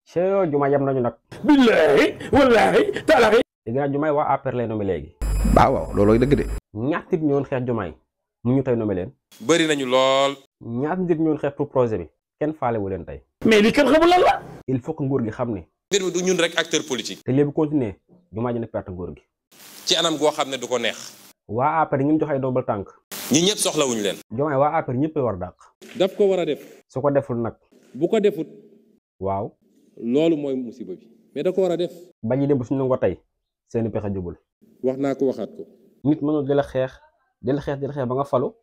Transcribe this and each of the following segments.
Cheikh Diomaye yam nañu nag. billahi wallahi taalahi. léegi nag Diomaye waa APR lay nommé léegi. waaw loolooy dëgg de. ñaata nit ñëwoon xeex Diomaye mu ñu tey nommé leen. bëri nañu lool. ñaata nit ñëwoon xeex pour projet bi kenn faale wu leen tey. mais li kenn xamul lan la. il faut que nguur gi xam ni. mbir mi du ñun rek acteur politique. te léegi continuer Diomaye dina perte nguur gi. ci anam goo xam ne du ko neex. waa APR ñu jox ay dombal tànk. ñi ñëpp soxlawuñu leen. Diomaye waa APR ñëpp war dàq. daf ko war a def. su ko deful nag. bu ko defut. waaw. loolu mooy musiba bi mais da ko war a def. bañ dem suñu nangoo tey seeni pexe jubul. wax naa ko waxaat ko. nit mënul di la xeex ba nga falu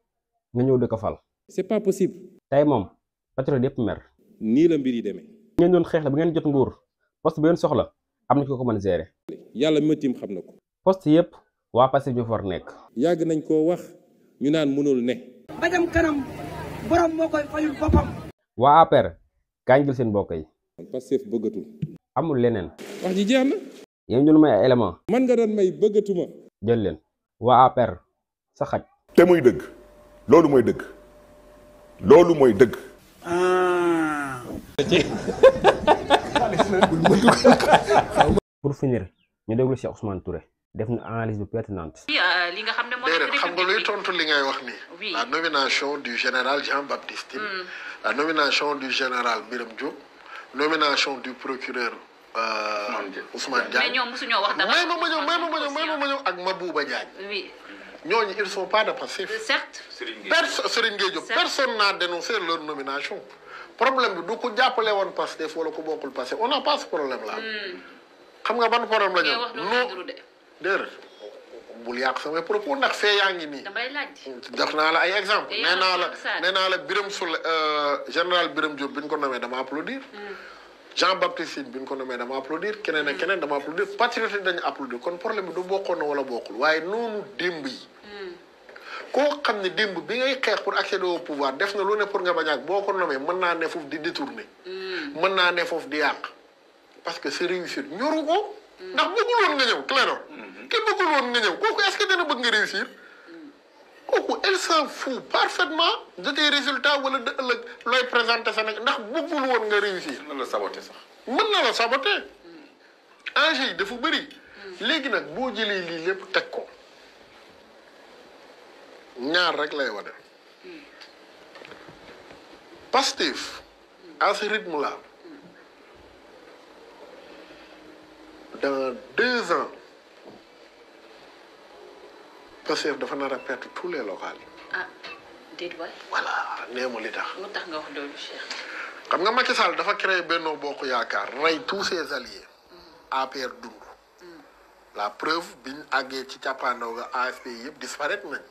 nga ñëw di ko fal. c'est pas possible. tey moom patriote yëpp mer. nii la mbir yi demee. ngeen doon xeex la ba ngeen jot nguur poste bi ngeen soxla am na ko mën gérer. yàlla mi ma tiim xam na ko. poste yëpp waa Pastef ñu fa war nekk. yàgg nañ koo wax ñu naan mënul ne. ba dem kanam borom moo koy fayul boppam. waa APR kañ jël seen mbokk yi. Pastef bëggatul. amul leneen. wax ji jeex na. yéen ñu may ay élément man nga doon may bëggatuma. jël leen. waa APR sa xaj. te muy dëgg loolu mooy dëgg loolu mooy dëgg. pour finir ñu déglu Cheikh Ousmane Touré def na analyse bu pertinente. li nga xam ne moo nekk xam nga luy tontu li ngay wax nii. la nomination du général Jean-Baptiste Tine. la nomination du général Birame Diop. nomination du procureur Ousmane Diagne. mais ñoom mosuñoo wax dara. may ma ñëw ak Mabouba Diagne. oui. ñooñu ils sont pas de Pastef. certes. Serigne Gueye Diop personne n'a dénoncé leur nomination. problème bi du ko jàppale woon Pastef wala ko bokkul Pastef on n'a pas ce problème là. xam nga ban problème la ñu. non déedéet bul yàq samay propos ndax fee yaa ngi nii. damay laaj. def naa la ay exemple nee naa la Birame Souleye général Birame Diop bi ñu ko nommé dama applaudir. Jean-Baptiste Tine bi ñu ko nommé dama applaudir keneen ak keneen dama applaudir patriote dañu applaudir kon problème bi du bokkoon na wala bokkul waaye noonu démb yi. koo xam ne démb bi ngay xeex pour accéder au pouvoir def na lu ne pour nga bañ a boo ko nommé mën naa ne foofu di détourner. mën naa ne foofu di yàq parce que c'est réussir ñoru ko. ndax bëggul woon nga ñëw Clédor. ki bëggul woon nga ñëw kooku est-ce que dana bëgg nga réussir. kooku elle s'en fout parfaitement de tes résultats wala de ëllëg looy présenter Sénégal ndax bëggul woon nga réussir. mën na la saboter sax. mën na la saboter. enjeu yi dafa bëri. léegi nag boo jëlee lii lépp teg ko. ñaar rek lay wane. Pastef à ce rythme là dans 2 ans Pastef dafa nar a perdre tous les locales yi. ah déet waay. voilà nee ma li tax. lu tax nga wax loolu Cheikh. xam nga Macky Sall dafa créé Benno Bokk Yaakaar rey tous ses alliés. APR dund. la preuve biñ àggee ci càppaandaw ga AFP yëpp disparaître nañ.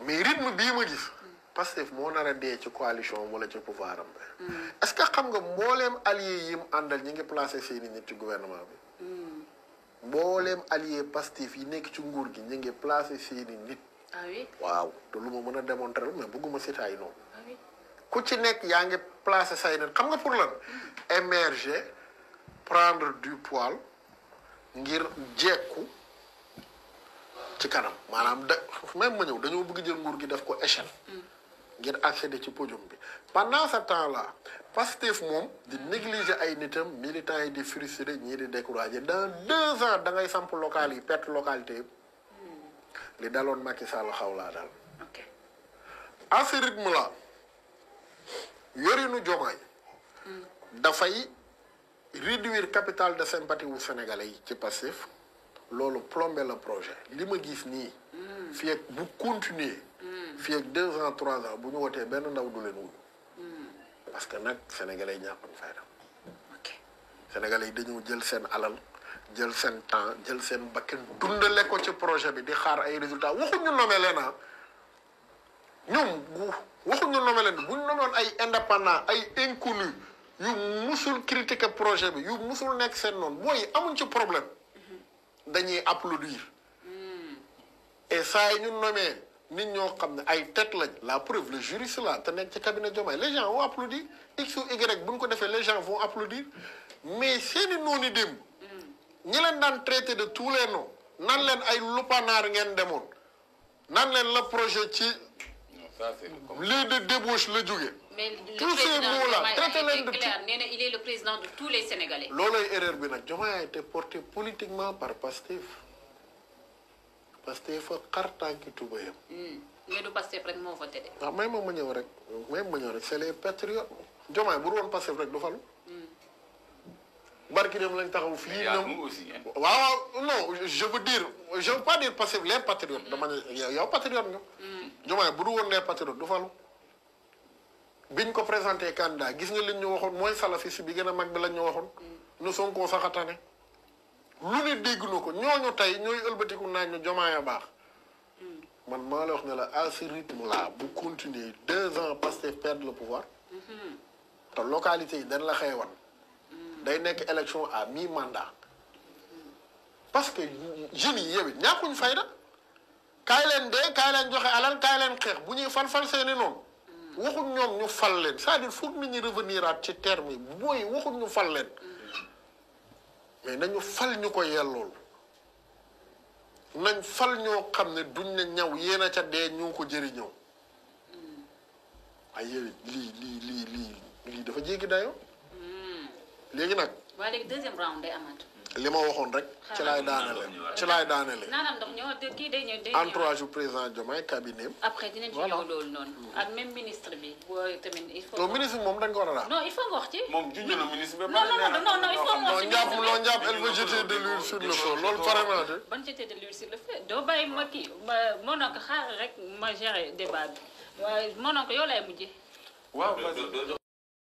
mais rythme bii ma gis. Pastef moo nar a dee ci coalition wala ci pouvoir am bi. est-ce que xam nga mbooleem allié yi mu àndal ñi ngi placé seeni nit ci gouvernement bi. mbooleem allié Pastef yi nekk ci nguur gi ñu ngi placé seeni nit. ah oui. waaw te lu ma mën a démontrer mais bëgguma citer noonu. ah oui. ku ci nekk yaa ngi placé say nit xam nga pour lan. émerger prendre du poil ngir jekku ci kanam maanaam même ma ñëw dañoo bëgg jël nguur gi def ko échelle. ngir accéder ci podium bi pendant ce temps-là Pastef moom di négliger ay nitam militants yi di frustré ñii di découragé dans 2 ans da ngay samp local yi perte localité yëpp li daloon Macky Sall xaw laa daal. ok à ce rythme là yorinu Diomaye dafay réduire capital de sympathie wu Sénégalais yi ci Pastef loolu plomber le projet li ma gis nii. fii ak bu continuer fii ak 2 ans 3 ans bu ñu wootee benn ndaw du leen wut. parce que nag sénégalais yi ñàkkoon fayda. ok sénégalais yi dañoo jël seen alal jël seen temps jël seen bakkan dundale ko ci projet bi di xaar ay résultats waxuñu nommé leen ah ñoom waxuñu nommé leen bu ñu nommoon ay indépendant ay inconnu yu musul critiquer projet bi yu musul nekk seen noonu booy amuñ ci problème dañuy applaudir et saa yi ñu nommé. nit ñoo xam ne ay tête lañ la preuve le juriste là te nekk ci cabinet Diomaye les gens vont applaudir x ou y bu ñu ko defee les gens vont applaudir mais seeni noonu démb ñi leen daan traité de tous les noms nan leen ay lupanaar ngeen demoon nan leen la projet ci lii de débauche la jóge mais le tous ces mots-là traité leen de clair nee na il est le président de tous les Sénégalais. loolooy erreur bi nag Diomaye a été porté politiquement par Pastef fa xar tànki tubayam. mais du Pastef rek moo voté de. waaw may ma ñëw rek c'est les patriotes Diomaye bu dul woon Pastef rek du falu. barki dem lañ taxaw fii ñoom waaw non je veux pas dire Pastef les patriotes dama ne yow patriote nga. Diomaye bu dul woon les patriotes du falu. biñ ko présenté candidat gis nga liñ ñu waxoon mooy salafiste bi gën a mag bi lañ ñu waxoon. nu Sonko saxatane lu ne dégg na ko ñooñu tey ñooy ëlbatiku naan ñu Diomaye a baax. man maa la wax ne la à ce rythme là bu continuer 2 ans Pastef perdre le pouvoir. te localité yi dañ la xeewan. day nekk élection à mi-mandat. parce que jeunes yi yow it ñàkkuñ fayda. kaay leen dee kaay leen joxe alal kaay leen xeex bu ñuy fal seeni noonu. waxuñ ñoom ñu fal leen c'est-à-dire foog nit ñi revenir at ci terme yi booy waxuñ ñu fal leen. mais nañu fal ñu ko yellool. nañ fal ñoo xam ne duñ ne ñaw yéen a ca dee ñoo ko jëriñoo. ay yow lii dafa jéggi dayoo. léegi nag. waaye léegi deuxième round day amaat. li ma waxoon rek. ci laay daanele. naanam ndox ñëw kii day ñëw. entourage président Diomaye cabinet. après dinañ ci ñëw loolu noonu. ak même ministre bi booy tamit il faut. non ministre moom dañ ko war a daal. non il faut nga wax ci. moom junj na ministre bi. non il faut nga wax ci. non njàpp elle veut jeter de l'huile sur le feu loolu pare naa de. ban jeter de l'huile sur le feu doo bàyyi ma kii moo na ko xaar rek ma gérer débat bi waaye moo na ko yow lay mujjee. waaw